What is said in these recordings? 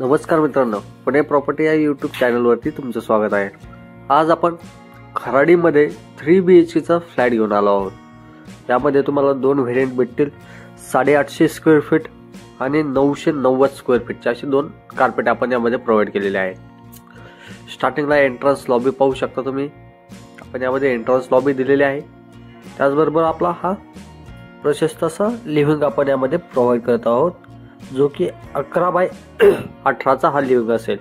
नमस्कार मित्रांनो, पुणे प्रॉपर्टी या यूट्यूब चॅनलवरती तुमचं स्वागत आहे। आज आपण खराडीमध्ये 3 BHK चा फ्लॅट घेऊन आलो आहोत। यामध्ये तुम्हाला दोन व्हेरिएंट भेटतील, 850 स्क्वेअर फीट आणि 990 स्क्वेअर फीटचे असे दोन कार्पेट आपण यामध्ये प्रोव्हाइड केलेले आहेत। स्टार्टिंगला एंट्रन्स लॉबी पाहू शकता तुम्ही, आपण यामध्ये एंट्रन्स लॉबी दिलेली आहे। त्याचबरोबर आपला हा प्रशस्त असा लिव्हिंग आपण यामध्ये प्रोव्हाइड करत आहोत, जो की 11x18 हा लिव्हिंग असेल।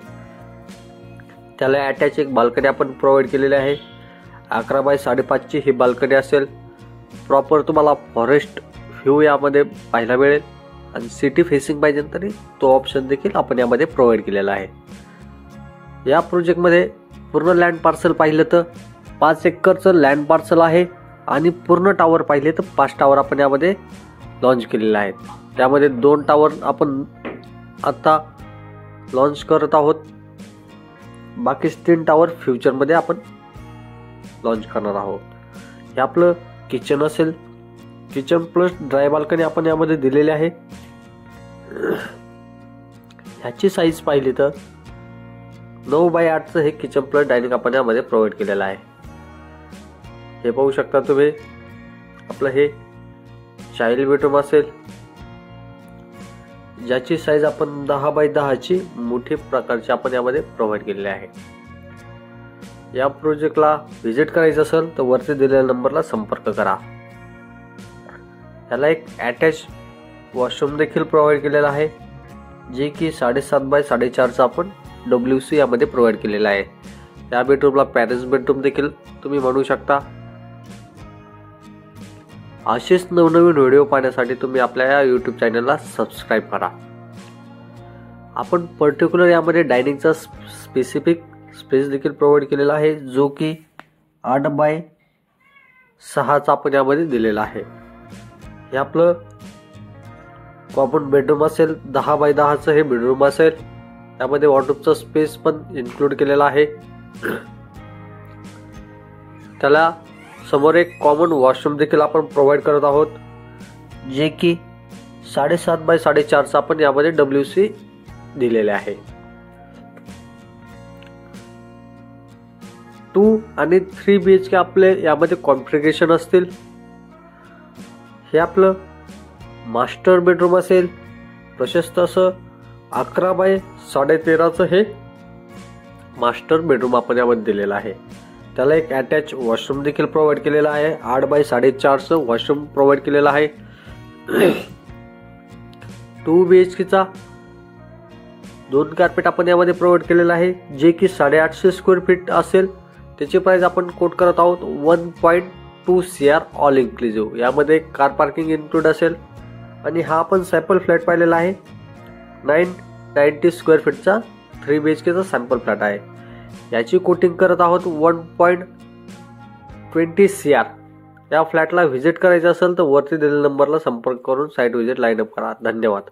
त्याला अटॅच एक बाल्कनी आपण प्रोव्हाइड केलेली आहे। 11x5.5 ची ही बाल्कनी असेल। प्रॉपर तुम्हाला फॉरेस्ट व्ह्यू यामध्ये पाहायला मिळेल आणि सिटी फेसिंग पाहिजे तरी तो ऑप्शन देखील आपण यामध्ये प्रोव्हाइड केलेला आहे। या प्रोजेक्ट मध्ये पूर्ण लँड पार्सल पाहिलं तर 5 एकरचं लँड पार्सल आहे आणि पूर्ण टावर पाहिले तर 5 टावर आपण यामध्ये लॉन्च केलेले आहेत। त्यामध्ये 2 टावर आपण आता लॉन्च करत आहोत, बाकी 3 टावर फ्युचर मध्ये आपण लॉन्च करणार आहोत। हे आपलं किचन असेल, किचन प्लस ड्राय बाल्कनी आपण यामध्ये दिलेली आहे। ह्याची साईज पाहिली तर 9x8 चं हे किचन प्लस डायनिंग आपण यामध्ये प्रोव्हाइड केलेलं आहे। हे पाहू शकता तुम्ही, आपलं हे चाइल्ड बेडरूम असेल, ज्याची साईज आपण 10x10 ची मोठी प्रकारची आपण यामध्ये प्रोव्हाइड केलेली आहे। या प्रोजेक्टला व्हिजिट करायचं असेल तर वरती दिलेल्या नंबरला संपर्क करा। याला एक अटॅच वॉशरूम देखील प्रोव्हाइड केलेला आहे, जे की 7.5x4.5 चा आपण WC यामध्ये प्रोव्हाइड केलेला आहे। या बेडरूमला पॅरेंट्स बेडरूम देखील तुम्ही म्हणू शकता। असेच नवनवीन व्हिडिओ पाहण्यासाठी तुम्ही आपल्या या यूट्यूब चॅनलला सबस्क्राइब करा। आपण पर्टिक्युलर यामध्ये डायनिंगचा स्पेसिफिक स्पेस देखील प्रोव्हाइड केलेला आहे, जो की 8x6 चा आपण यामध्ये दिलेला आहे। हे आपलं कॉमन बेडरूम असेल, 10x10 चं हे बेडरूम असेल। त्यामध्ये वॉर्डरोबचा स्पेस पण इन्क्लूड केलेला आहे। त्याला समोर एक कॉमन वॉशरूम देखील आपण प्रोव्हाइड करत आहोत, जे की 7.5x4.5 चा आपण यामध्ये WC दिलेले आहे। 2 आणि 3 BHK आपले यामध्ये कॉन्फिगरेशन असतील। हे आपलं मास्टर बेडरूम असेल, प्रशस्त असं 11x13 चं हे मास्टर बेडरूम आपण यामध्ये दिलेलं आहे। त्याला एक अटॅच वॉशरूम देखील प्रोव्हाइड केलेला आहे, 8x4.5 चं वॉशरूम प्रोव्हाइड केलेला आहे। 2 BHK चा 2 कार्पेट आपण यामध्ये प्रोव्हाइड केलेला आहे, जे की 850 स्क्वेअर फीट असेल। त्याची प्राइस आपण कोट करत आहोत 1.2 CR ऑल इन्क्लुसिव्ह। यामध्ये कार पार्किंग इन्क्लूड असेल आणि हा आपण सॅम्पल फ्लॅट पाहिलेला आहे। 990 स्क्वेअर फीटचा 3 BHK चा सॅम्पल फ्लॅट आहे। याची कोटिंग करत आहोत 1.20 CR। या फ्लॅटला व्हिजिट करायचं असेल तर वरती दिलेल्या नंबरला संपर्क करून साइट व्हिजिट लाईन अप करा। धन्यवाद।